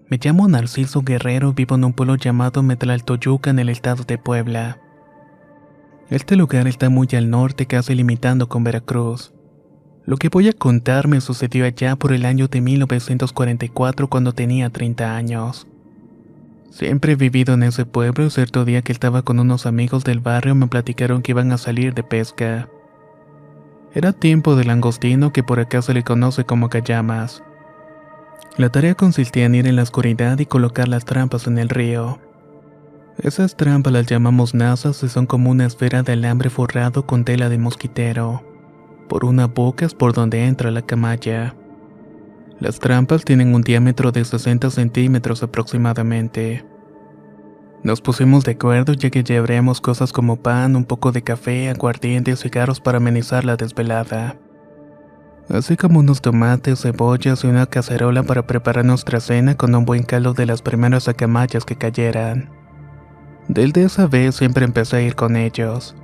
Me llamo Narciso Guerrero y vivo en un pueblo llamado Metlaltoyuca en el estado de Puebla. Este lugar está muy al norte, casi limitando con Veracruz. Lo que voy a contar me sucedió allá por el año de 1944 cuando tenía 30 años. Siempre he vivido en ese pueblo y cierto día que estaba con unos amigos del barrio me platicaron que iban a salir de pesca. Era tiempo del langostino, que por acá se le conoce como callamas. La tarea consistía en ir en la oscuridad y colocar las trampas en el río. Esas trampas las llamamos nazas y son como una esfera de alambre forrado con tela de mosquitero. Por una boca es por donde entra la camalla. Las trampas tienen un diámetro de 60 centímetros aproximadamente. Nos pusimos de acuerdo ya que llevaríamos cosas como pan, un poco de café, aguardiente y cigarros para amenizar la desvelada. Así como unos tomates, cebollas y una cacerola para preparar nuestra cena con un buen caldo de las primeras acamayas que cayeran. Desde esa vez siempre empecé a ir con ellos.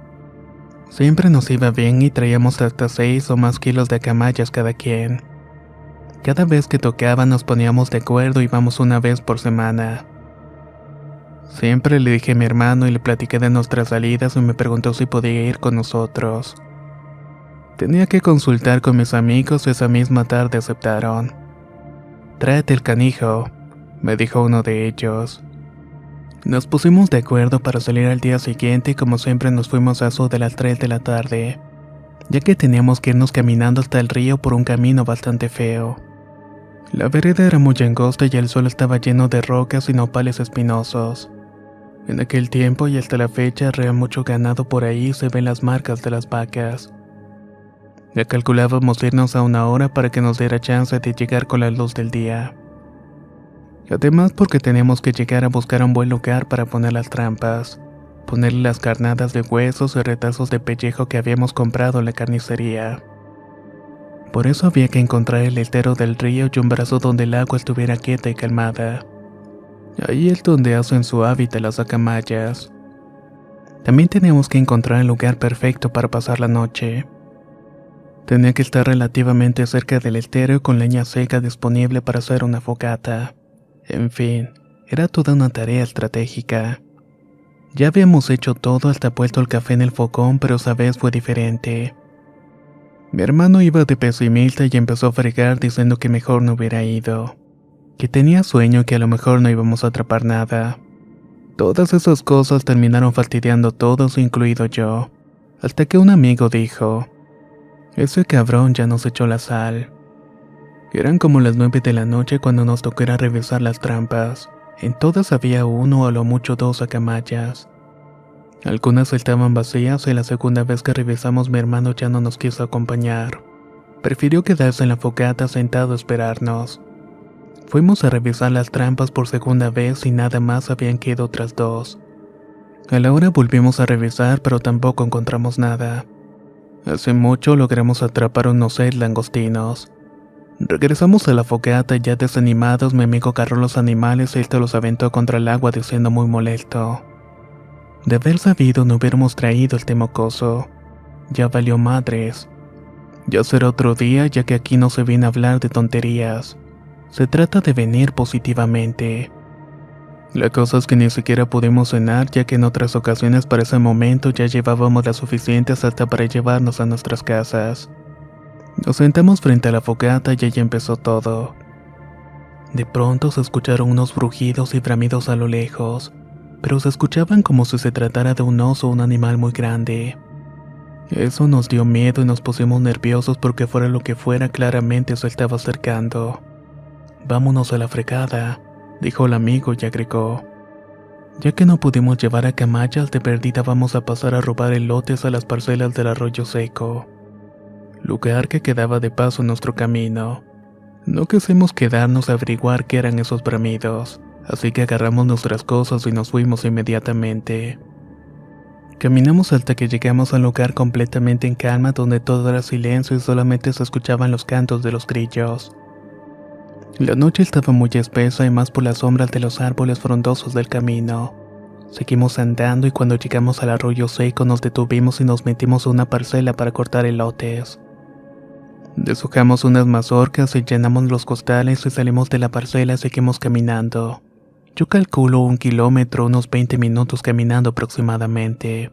Siempre nos iba bien y traíamos hasta 6 o más kilos de acamayas cada quien. Cada vez que tocaba nos poníamos de acuerdo y íbamos una vez por semana. Siempre le dije a mi hermano y le platiqué de nuestras salidas y me preguntó si podía ir con nosotros. Tenía que consultar con mis amigos y esa misma tarde aceptaron. «Tráete el canijo», me dijo uno de ellos. Nos pusimos de acuerdo para salir al día siguiente y como siempre nos fuimos a eso de las 3 de la tarde, ya que teníamos que irnos caminando hasta el río por un camino bastante feo. La vereda era muy angosta y el suelo estaba lleno de rocas y nopales espinosos. En aquel tiempo y hasta la fecha había mucho ganado por ahí y se ven las marcas de las vacas. Ya calculábamos irnos a una hora para que nos diera chance de llegar con la luz del día. Además porque teníamos que llegar a buscar un buen lugar para poner las trampas, ponerle las carnadas de huesos y retazos de pellejo que habíamos comprado en la carnicería. Por eso había que encontrar el estero del río y un brazo donde el agua estuviera quieta y calmada. Ahí es donde hacen su hábitat las acamayas. También teníamos que encontrar el lugar perfecto para pasar la noche. Tenía que estar relativamente cerca del estero y con leña seca disponible para hacer una fogata. En fin, era toda una tarea estratégica. Ya habíamos hecho todo hasta puesto el café en el fogón, pero esa vez fue diferente. Mi hermano iba de pesimista y empezó a fregar diciendo que mejor no hubiera ido. Que tenía sueño y que a lo mejor no íbamos a atrapar nada. Todas esas cosas terminaron fastidiando a todos, incluido yo. Hasta que un amigo dijo: «Ese cabrón ya nos echó la sal». Eran como las 9 de la noche cuando nos tocó ir a revisar las trampas. En todas había uno o a lo mucho 2 acamayas. Algunas estaban vacías y la segunda vez que revisamos mi hermano ya no nos quiso acompañar. Prefirió quedarse en la fogata sentado a esperarnos. Fuimos a revisar las trampas por segunda vez y nada más habían quedado otras 2. A la hora volvimos a revisar pero tampoco encontramos nada. Hace mucho logramos atrapar unos 6 langostinos. Regresamos a la fogata y ya desanimados mi amigo agarró los animales y este los aventó contra el agua diciendo muy molesto: «De haber sabido no hubiéramos traído el mocoso. Ya valió madres. Ya será otro día ya que aquí no se viene a hablar de tonterías. Se trata de venir positivamente». La cosa es que ni siquiera pudimos cenar ya que en otras ocasiones para ese momento ya llevábamos las suficientes hasta para llevarnos a nuestras casas. Nos sentamos frente a la fogata y ahí empezó todo. De pronto se escucharon unos brujidos y bramidos a lo lejos, pero se escuchaban como si se tratara de un oso o un animal muy grande. Eso nos dio miedo y nos pusimos nerviosos porque fuera lo que fuera claramente se estaba acercando. «Vámonos a la fregada», dijo el amigo y agregó: «Ya que no pudimos llevar acamayas, de perdida vamos a pasar a robar elotes a las parcelas del arroyo seco, lugar que quedaba de paso en nuestro camino. No quisimos quedarnos a averiguar qué eran esos bramidos, así que agarramos nuestras cosas y nos fuimos inmediatamente. Caminamos hasta que llegamos a un lugar completamente en calma donde todo era silencio y solamente se escuchaban los cantos de los grillos. La noche estaba muy espesa y más por las sombras de los árboles frondosos del camino. Seguimos andando y cuando llegamos al arroyo seco nos detuvimos y nos metimos a una parcela para cortar elotes. Deshojamos unas mazorcas y llenamos los costales y salimos de la parcela y seguimos caminando. Yo calculo 1 kilómetro, unos 20 minutos caminando aproximadamente.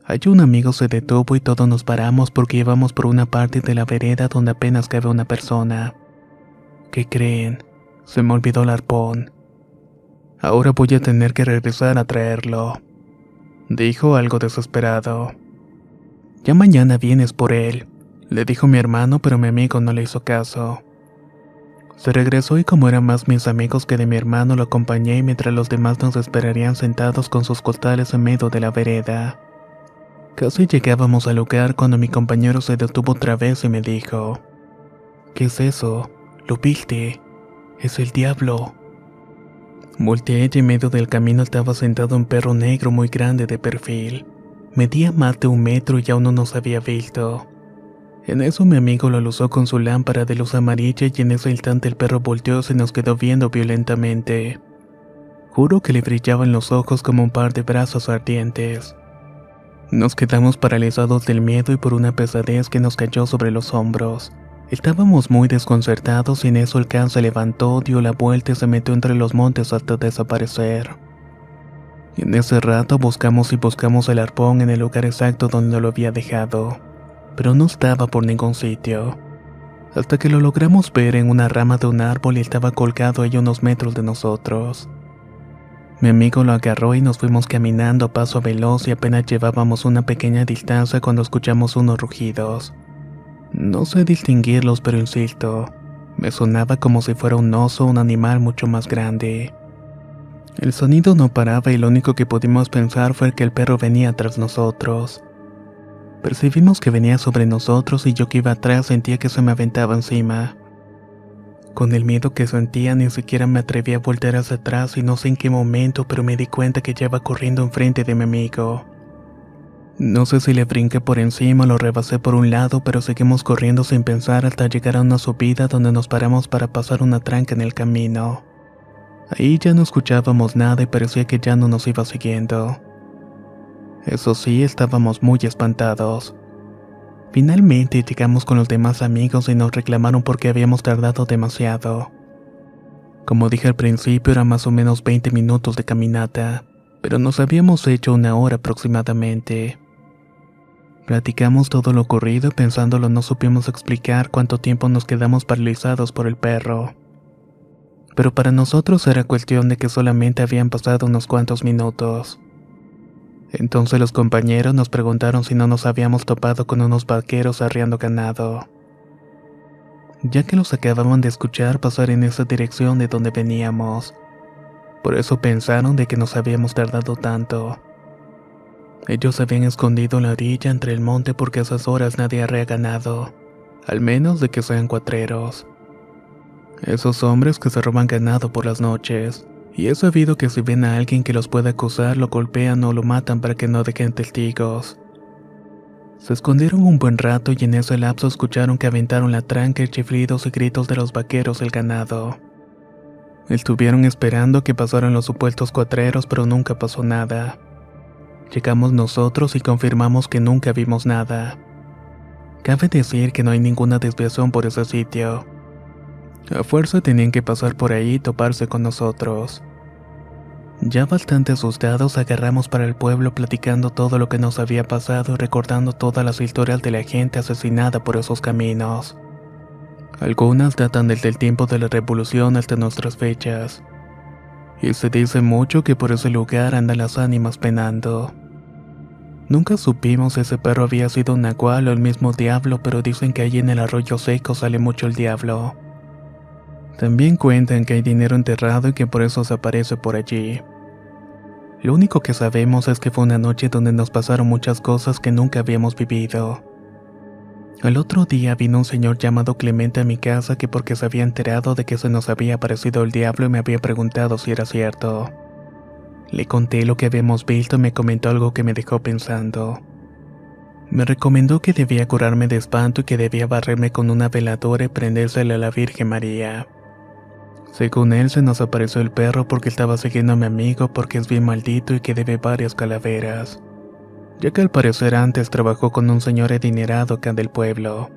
Allí un amigo se detuvo y todos nos paramos porque íbamos por una parte de la vereda donde apenas cabe una persona. ¿Qué creen? Se me olvidó el arpón. Ahora voy a tener que regresar a traerlo, dijo algo desesperado. Ya mañana vienes por él, le dijo mi hermano, pero mi amigo no le hizo caso. Se regresó y como eran más mis amigos que de mi hermano, lo acompañé mientras los demás nos esperarían sentados con sus costales en medio de la vereda. Casi llegábamos al lugar cuando mi compañero se detuvo otra vez y me dijo: ¿Qué es eso? ¿Lo viste? Es el diablo. Volteé y en medio del camino estaba sentado un perro negro muy grande de perfil. Medía más de 1 metro y aún no nos había visto. En eso mi amigo lo aluzó con su lámpara de luz amarilla y en ese instante el perro volteó y se nos quedó viendo violentamente. Juro que le brillaban los ojos como un par de brazos ardientes. Nos quedamos paralizados del miedo y por una pesadez que nos cayó sobre los hombros. Estábamos muy desconcertados y en eso el can se levantó, dio la vuelta y se metió entre los montes hasta desaparecer. En ese rato buscamos y buscamos el arpón en el lugar exacto donde lo había dejado, pero no estaba por ningún sitio. Hasta que lo logramos ver en una rama de un árbol y estaba colgado ahí unos metros de nosotros. Mi amigo lo agarró y nos fuimos caminando a paso veloz y apenas llevábamos una pequeña distancia cuando escuchamos unos rugidos. No sé distinguirlos, pero insisto, me sonaba como si fuera un oso o un animal mucho más grande. El sonido no paraba y lo único que pudimos pensar fue que el perro venía tras nosotros. Percibimos que venía sobre nosotros y yo que iba atrás sentía que se me aventaba encima. Con el miedo que sentía ni siquiera me atreví a voltear hacia atrás y no sé en qué momento, pero me di cuenta que ya iba corriendo enfrente de mi amigo. No sé si le brinqué por encima o lo rebasé por un lado, pero seguimos corriendo sin pensar hasta llegar a una subida donde nos paramos para pasar una tranca en el camino. Ahí ya no escuchábamos nada y parecía que ya no nos iba siguiendo. Eso sí, estábamos muy espantados. Finalmente llegamos con los demás amigos y nos reclamaron porque habíamos tardado demasiado. Como dije al principio, eran más o menos 20 minutos de caminata, pero nos habíamos hecho 1 hora aproximadamente. Platicamos todo lo ocurrido y pensándolo no supimos explicar cuánto tiempo nos quedamos paralizados por el perro. Pero para nosotros era cuestión de que solamente habían pasado unos cuantos minutos. Entonces los compañeros nos preguntaron si no nos habíamos topado con unos vaqueros arriando ganado, ya que los acababan de escuchar pasar en esa dirección de donde veníamos. Por eso pensaron de que nos habíamos tardado tanto. Ellos se habían escondido en la orilla entre el monte porque a esas horas nadie arrea ganado, al menos de que sean cuatreros. Esos hombres que se roban ganado por las noches. Y he sabido que si ven a alguien que los pueda acusar, lo golpean o lo matan para que no dejen testigos. Se escondieron un buen rato y en ese lapso escucharon que aventaron la tranca y chiflidos y gritos de los vaqueros del ganado. Estuvieron esperando que pasaran los supuestos cuatreros, pero nunca pasó nada. Llegamos nosotros y confirmamos que nunca vimos nada. Cabe decir que no hay ninguna desviación por ese sitio. A fuerza tenían que pasar por ahí y toparse con nosotros. Ya bastante asustados agarramos para el pueblo platicando todo lo que nos había pasado y recordando todas las historias de la gente asesinada por esos caminos. Algunas datan desde el tiempo de la revolución hasta nuestras fechas. Y se dice mucho que por ese lugar andan las ánimas penando. Nunca supimos si ese perro había sido un nahual o el mismo diablo, pero dicen que allí en el arroyo seco sale mucho el diablo. También cuentan que hay dinero enterrado y que por eso se aparece por allí. Lo único que sabemos es que fue una noche donde nos pasaron muchas cosas que nunca habíamos vivido. Al otro día vino un señor llamado Clemente a mi casa que porque se había enterado de que se nos había aparecido el diablo y me había preguntado si era cierto. Le conté lo que habíamos visto y me comentó algo que me dejó pensando. Me recomendó que debía curarme de espanto y que debía barrerme con una veladora y prendérsela a la Virgen María. Según él, se nos apareció el perro porque estaba siguiendo a mi amigo porque es bien maldito y que debe varias calaveras, ya que al parecer antes trabajó con un señor adinerado acá del pueblo.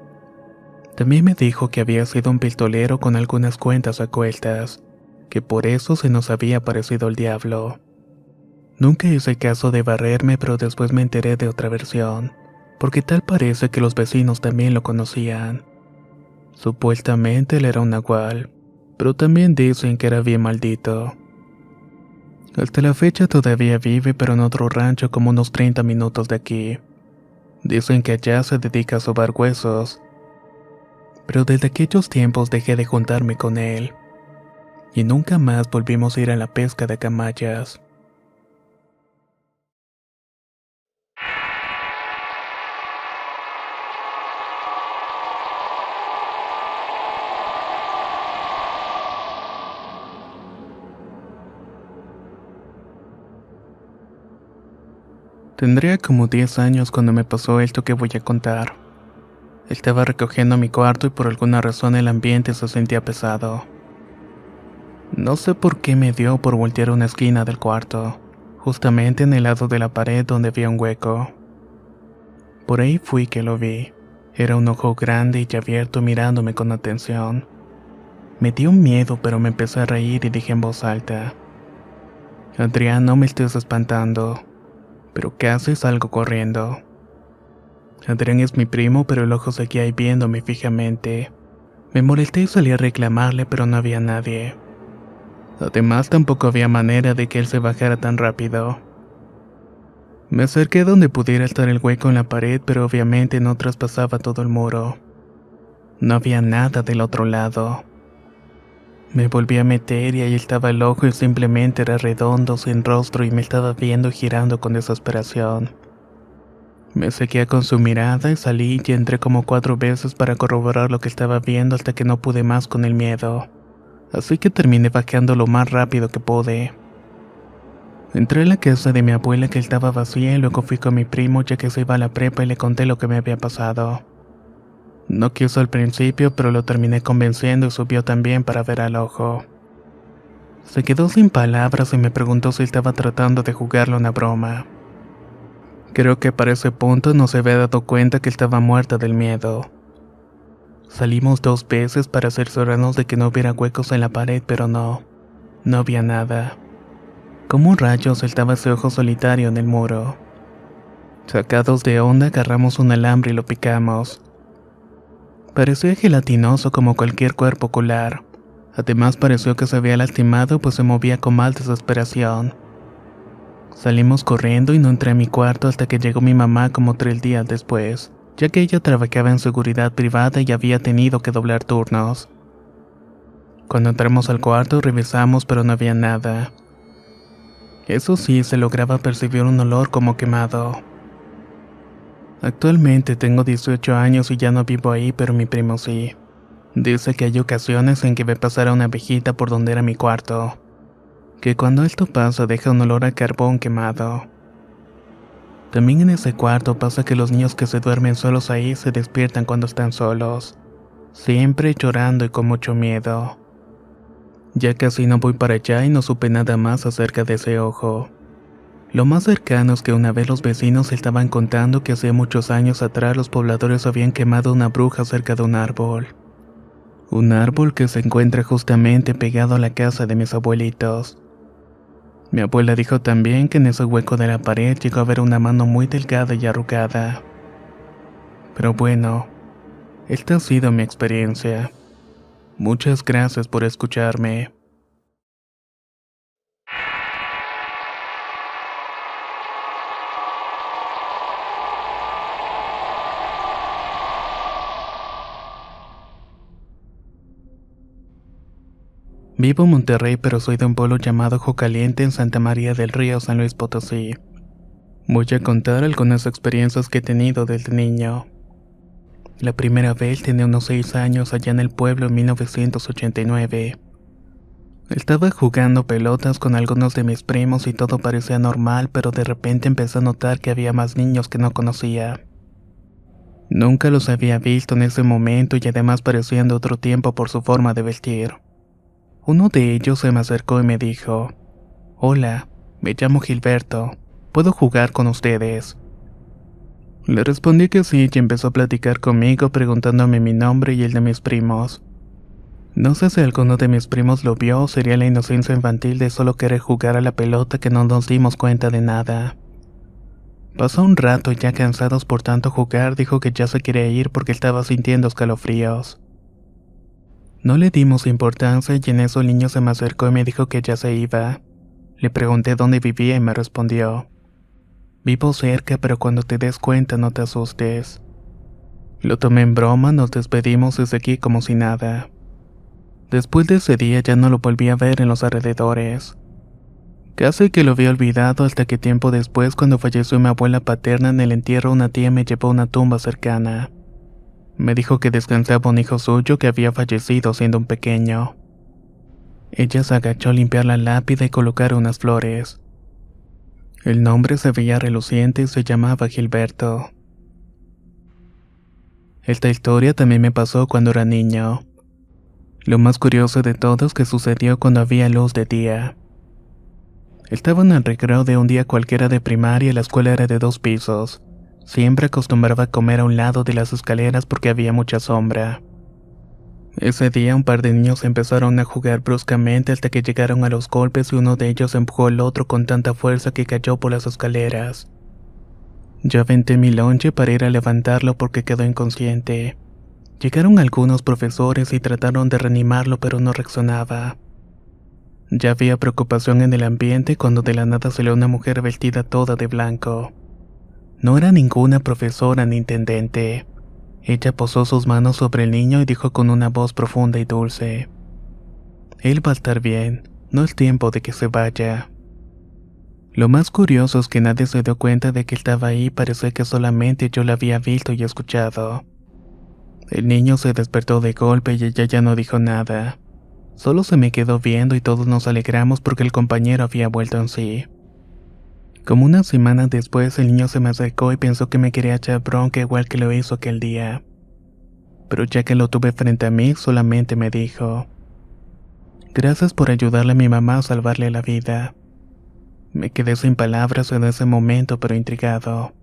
También me dijo que había sido un pistolero con algunas cuentas ocultas, que por eso se nos había aparecido el diablo. Nunca hice caso de barrerme, pero después me enteré de otra versión, porque tal parece que los vecinos también lo conocían. Supuestamente él era un nahual, pero también dicen que era bien maldito. Hasta la fecha todavía vive, pero en otro rancho como unos 30 minutos de aquí. Dicen que allá se dedica a sobar huesos, pero desde aquellos tiempos dejé de juntarme con él, y nunca más volvimos a ir a la pesca de camayas. Tendría como 10 años cuando me pasó esto que voy a contar. Estaba recogiendo mi cuarto y por alguna razón el ambiente se sentía pesado. No sé por qué me dio por voltear una esquina del cuarto, justamente en el lado de la pared donde había un hueco. Por ahí fui que lo vi. Era un ojo grande y abierto mirándome con atención. Me dio miedo, pero me empecé a reír y dije en voz alta: Adrián, no me estés espantando. Pero casi salgo corriendo. Adrián es mi primo, pero el ojo seguía ahí viéndome fijamente. Me molesté y salí a reclamarle, pero no había nadie. Además, tampoco había manera de que él se bajara tan rápido. Me acerqué donde pudiera estar el hueco en la pared, pero obviamente no traspasaba todo el muro. No había nada del otro lado. Me volví a meter y ahí estaba el ojo y simplemente era redondo, sin rostro y me estaba viendo y girando con desesperación. Me seguía con su mirada y salí y entré como 4 veces para corroborar lo que estaba viendo hasta que no pude más con el miedo. Así que terminé bajando lo más rápido que pude. Entré a la casa de mi abuela que estaba vacía y luego fui con mi primo ya que se iba a la prepa y le conté lo que me había pasado. No quiso al principio, pero lo terminé convenciendo y subió también para ver al ojo. Se quedó sin palabras y me preguntó si estaba tratando de jugarle una broma. Creo que para ese punto no se había dado cuenta que estaba muerta del miedo. Salimos 2 veces para cerciorarnos de que no hubiera huecos en la pared, pero no había nada. Como rayos estaba ese ojo solitario en el muro. Sacados de onda agarramos un alambre y lo picamos. Parecía gelatinoso como cualquier cuerpo ocular. Además pareció que se había lastimado pues se movía con mal desesperación. Salimos corriendo y no entré a mi cuarto hasta que llegó mi mamá como 3 días después, ya que ella trabajaba en seguridad privada y había tenido que doblar turnos. Cuando entramos al cuarto revisamos pero no había nada. Eso sí, se lograba percibir un olor como quemado. Actualmente tengo 18 años y ya no vivo ahí, pero mi primo sí. Dice que hay ocasiones en que ve pasar a una abejita por donde era mi cuarto. Que cuando esto pasa deja un olor a carbón quemado. También en ese cuarto pasa que los niños que se duermen solos ahí se despiertan cuando están solos. Siempre llorando y con mucho miedo. Ya casi no voy para allá y no supe nada más acerca de ese ojo. Lo más cercano es que una vez los vecinos estaban contando que hace muchos años atrás los pobladores habían quemado una bruja cerca de un árbol. Un árbol que se encuentra justamente pegado a la casa de mis abuelitos. Mi abuela dijo también que en ese hueco de la pared llegó a ver una mano muy delgada y arrugada. Pero bueno, esta ha sido mi experiencia. Muchas gracias por escucharme. Vivo en Monterrey, pero soy de un pueblo llamado Ojo Caliente en Santa María del Río, San Luis Potosí. Voy a contar algunas experiencias que he tenido desde niño. La primera vez tenía unos 6 años allá en el pueblo en 1989. Estaba jugando pelotas con algunos de mis primos y todo parecía normal, pero de repente empecé a notar que había más niños que no conocía. Nunca los había visto en ese momento y además parecían de otro tiempo por su forma de vestir. Uno de ellos se me acercó y me dijo: Hola, me llamo Gilberto, ¿puedo jugar con ustedes? Le respondí que sí y empezó a platicar conmigo preguntándome mi nombre y el de mis primos. No sé si alguno de mis primos lo vio o sería la inocencia infantil de solo querer jugar a la pelota que no nos dimos cuenta de nada. Pasó un rato y ya cansados por tanto jugar dijo que ya se quería ir porque estaba sintiendo escalofríos. No le dimos importancia y en eso el niño se me acercó y me dijo que ya se iba. Le pregunté dónde vivía y me respondió: vivo cerca, pero cuando te des cuenta no te asustes. Lo tomé en broma, nos despedimos desde aquí como si nada. Después de ese día ya no lo volví a ver en los alrededores. Casi que lo había olvidado hasta que tiempo después, cuando falleció mi abuela paterna en el entierro, una tía me llevó a una tumba cercana. Me dijo que descansaba un hijo suyo que había fallecido siendo un pequeño. Ella se agachó a limpiar la lápida y colocar unas flores. El nombre se veía reluciente y se llamaba Gilberto. Esta historia también me pasó cuando era niño. Lo más curioso de todo es que sucedió cuando había luz de día. Estaba en el recreo de un día cualquiera de primaria y la escuela era de 2 pisos. Siempre acostumbraba a comer a un lado de las escaleras porque había mucha sombra. Ese día un par de niños empezaron a jugar bruscamente hasta que llegaron a los golpes y uno de ellos empujó al otro con tanta fuerza que cayó por las escaleras. Yo aventé mi lonche para ir a levantarlo porque quedó inconsciente. Llegaron algunos profesores y trataron de reanimarlo pero no reaccionaba. Ya había preocupación en el ambiente cuando de la nada salió una mujer vestida toda de blanco. No era ninguna profesora ni intendente. Ella posó sus manos sobre el niño y dijo con una voz profunda y dulce: él va a estar bien, no es tiempo de que se vaya. Lo más curioso es que nadie se dio cuenta de que estaba ahí, parecía que solamente yo la había visto y escuchado. El niño se despertó de golpe y ella ya no dijo nada. Solo se me quedó viendo y todos nos alegramos porque el compañero había vuelto en sí. Como una semana después el niño se me acercó y pensó que me quería echar bronca igual que lo hizo aquel día. Pero ya que lo tuve frente a mí, solamente me dijo: gracias por ayudarle a mi mamá a salvarle la vida. Me quedé sin palabras en ese momento, pero intrigado.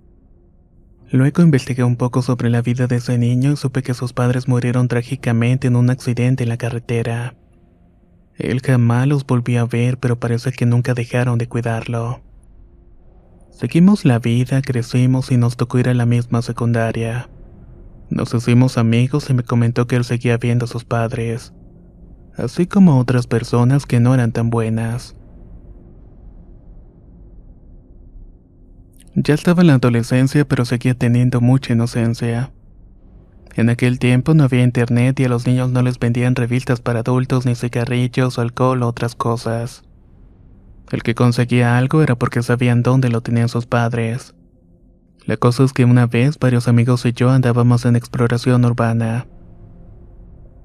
Luego investigué un poco sobre la vida de ese niño y supe que sus padres murieron trágicamente en un accidente en la carretera. Él jamás los volvió a ver, pero parece que nunca dejaron de cuidarlo. Seguimos la vida, crecimos y nos tocó ir a la misma secundaria. Nos hicimos amigos y me comentó que él seguía viendo a sus padres, así como a otras personas que no eran tan buenas. Ya estaba en la adolescencia, pero seguía teniendo mucha inocencia. En aquel tiempo no había internet y a los niños no les vendían revistas para adultos, ni cigarrillos, alcohol o otras cosas. El que conseguía algo era porque sabían dónde lo tenían sus padres. La cosa es que una vez varios amigos y yo andábamos en exploración urbana.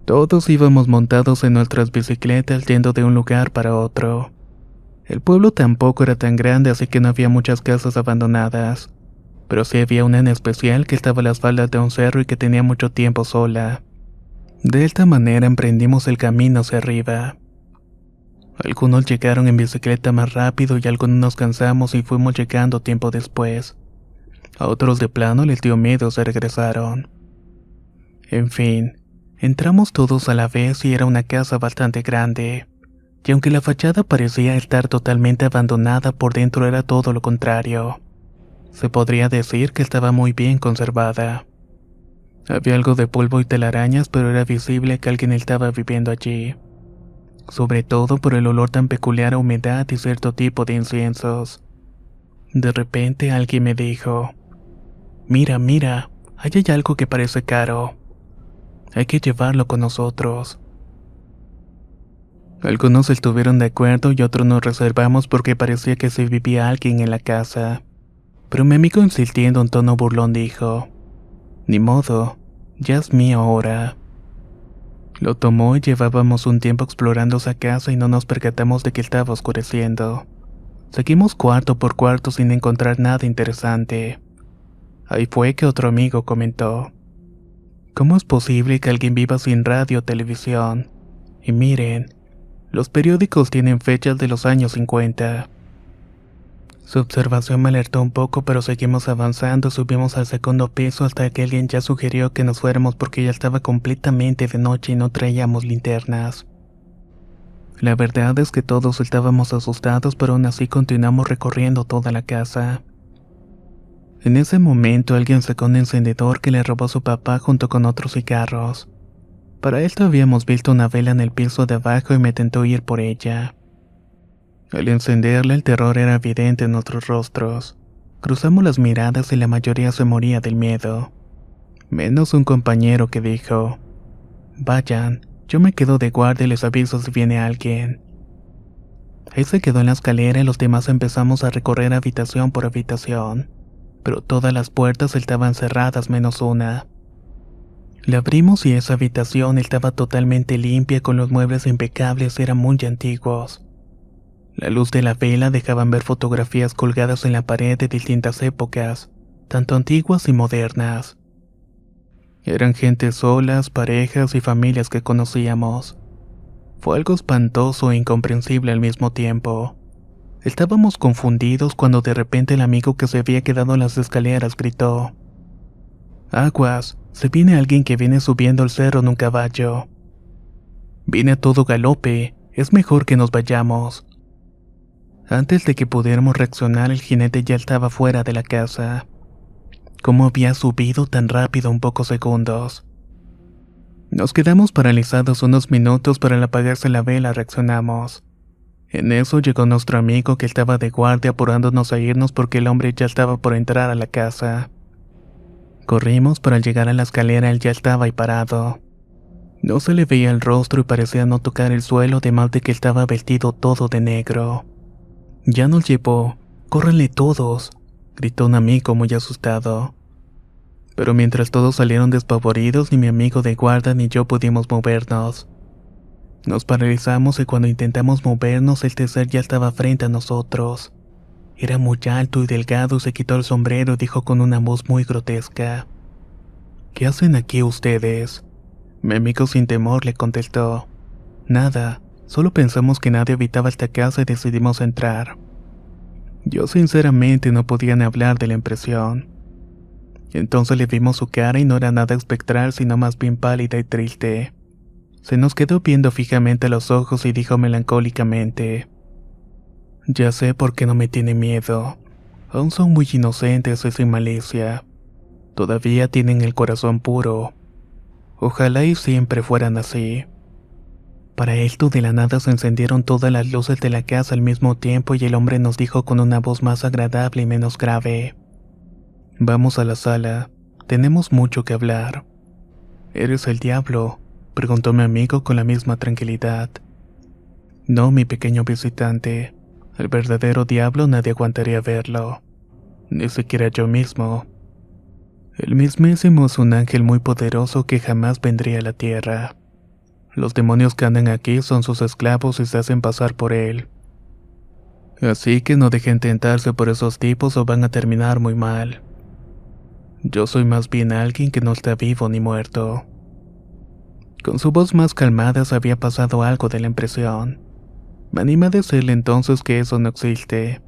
Todos íbamos montados en nuestras bicicletas yendo de un lugar para otro. El pueblo tampoco era tan grande, así que no había muchas casas abandonadas, pero sí había una en especial que estaba a las faldas de un cerro y que tenía mucho tiempo sola. De esta manera emprendimos el camino hacia arriba. Algunos llegaron en bicicleta más rápido y algunos nos cansamos y fuimos llegando tiempo después. A otros de plano les dio miedo, se regresaron. En fin, entramos todos a la vez y era una casa bastante grande. Y aunque la fachada parecía estar totalmente abandonada, por dentro era todo lo contrario. Se podría decir que estaba muy bien conservada. Había algo de polvo y telarañas, pero era visible que alguien estaba viviendo allí. Sobre todo por el olor tan peculiar a humedad y cierto tipo de inciensos. De repente alguien me dijo: mira, mira, ahí hay algo que parece caro. Hay que llevarlo con nosotros. Algunos estuvieron de acuerdo y otros nos reservamos porque parecía que sí vivía alguien en la casa. Pero mi amigo, insistiendo en tono burlón, dijo: ni modo, ya es mío ahora. Lo tomó y llevábamos un tiempo explorando esa casa y no nos percatamos de que estaba oscureciendo. Seguimos cuarto por cuarto sin encontrar nada interesante. Ahí fue que otro amigo comentó: ¿cómo es posible que alguien viva sin radio o televisión? Y miren, los periódicos tienen fechas de los años 50. Su observación me alertó un poco, pero seguimos avanzando, subimos al segundo piso hasta que alguien ya sugirió que nos fuéramos porque ya estaba completamente de noche y no traíamos linternas. La verdad es que todos estábamos asustados, pero aún así continuamos recorriendo toda la casa. En ese momento alguien sacó un encendedor que le robó su papá junto con otros cigarros. Para esto habíamos visto una vela en el piso de abajo y me tentó ir por ella. Al encenderla el terror era evidente en nuestros rostros. Cruzamos las miradas y la mayoría se moría del miedo. Menos un compañero que dijo: «Vayan, yo me quedo de guardia y les aviso si viene alguien». Ahí se quedó en la escalera y los demás empezamos a recorrer habitación por habitación, pero todas las puertas estaban cerradas menos una. La abrimos y esa habitación estaba totalmente limpia con los muebles impecables, eran muy antiguos. La luz de la vela dejaban ver fotografías colgadas en la pared de distintas épocas, tanto antiguas y modernas. Eran gentes solas, parejas y familias que conocíamos. Fue algo espantoso e incomprensible al mismo tiempo. Estábamos confundidos cuando de repente el amigo que se había quedado en las escaleras gritó: «Aguas, se viene alguien que viene subiendo el cerro en un caballo. Viene a todo galope, es mejor que nos vayamos». Antes de que pudiéramos reaccionar, el jinete ya estaba fuera de la casa. ¿Cómo había subido tan rápido en pocos segundos? Nos quedamos paralizados unos minutos, pero al apagarse la vela reaccionamos. En eso llegó nuestro amigo que estaba de guardia apurándonos a irnos porque el hombre ya estaba por entrar a la casa. Corrimos, pero al llegar a la escalera él ya estaba ahí parado. No se le veía el rostro y parecía no tocar el suelo, además de que estaba vestido todo de negro. «Ya nos llevó, córranle todos», gritó un amigo muy asustado. Pero mientras todos salieron despavoridos, ni mi amigo de guardia ni yo pudimos movernos. Nos paralizamos y cuando intentamos movernos, el ser ya estaba frente a nosotros. Era muy alto y delgado, se quitó el sombrero y dijo con una voz muy grotesca: «¿Qué hacen aquí ustedes?». Mi amigo sin temor le contestó: «Nada, solo pensamos que nadie habitaba esta casa y decidimos entrar». Yo sinceramente no podía ni hablar de la impresión. Entonces le vimos su cara y no era nada espectral, sino más bien pálida y triste. Se nos quedó viendo fijamente a los ojos y dijo melancólicamente: «Ya sé por qué no me tiene miedo. Aún son muy inocentes y sin malicia. Todavía tienen el corazón puro. Ojalá y siempre fueran así». Para esto de la nada se encendieron todas las luces de la casa al mismo tiempo y el hombre nos dijo con una voz más agradable y menos grave: «Vamos a la sala, tenemos mucho que hablar». «¿Eres el diablo?», preguntó mi amigo con la misma tranquilidad. «No, mi pequeño visitante, el verdadero diablo nadie aguantaría verlo, ni siquiera yo mismo. El mismísimo es un ángel muy poderoso que jamás vendría a la tierra. Los demonios que andan aquí son sus esclavos y se hacen pasar por él. Así que no dejen tentarse por esos tipos o van a terminar muy mal. Yo soy más bien alguien que no está vivo ni muerto». Con su voz más calmada se había pasado algo de la impresión. Me animé a decirle entonces que eso no existe.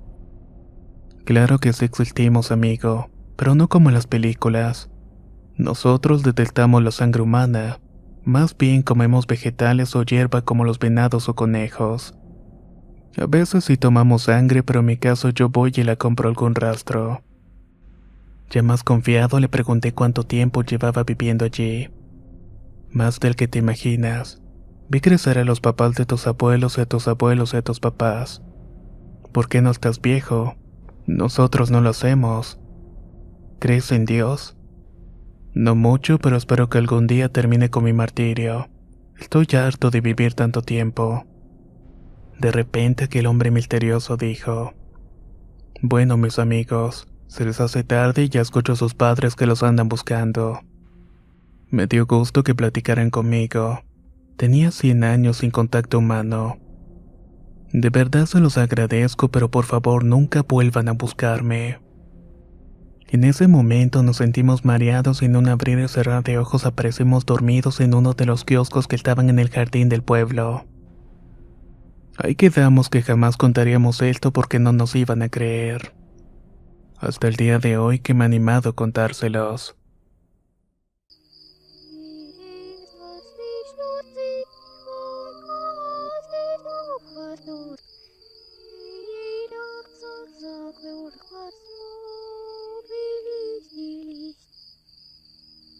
«Claro que sí existimos, amigo, pero no como en las películas. Nosotros detestamos la sangre humana. Más bien comemos vegetales o hierba como los venados o conejos. A veces sí tomamos sangre, pero en mi caso yo voy y la compro algún rastro». Ya más confiado le pregunté cuánto tiempo llevaba viviendo allí. «Más del que te imaginas. Vi crecer a los papás de tus abuelos y a tus abuelos y a tus papás. ¿Por qué no estás viejo? Nosotros no lo hacemos. ¿Crees en Dios?». «No mucho, pero espero que algún día termine con mi martirio. Estoy harto de vivir tanto tiempo». De repente aquel hombre misterioso dijo: «Bueno, mis amigos, se les hace tarde y ya escucho a sus padres que los andan buscando. Me dio gusto que platicaran conmigo. Tenía 100 años sin contacto humano. De verdad se los agradezco, pero por favor nunca vuelvan a buscarme». En ese momento nos sentimos mareados y en un abrir y cerrar de ojos aparecimos dormidos en uno de los kioscos que estaban en el jardín del pueblo. Ahí quedamos que jamás contaríamos esto porque no nos iban a creer. Hasta el día de hoy que me he animado a contárselos.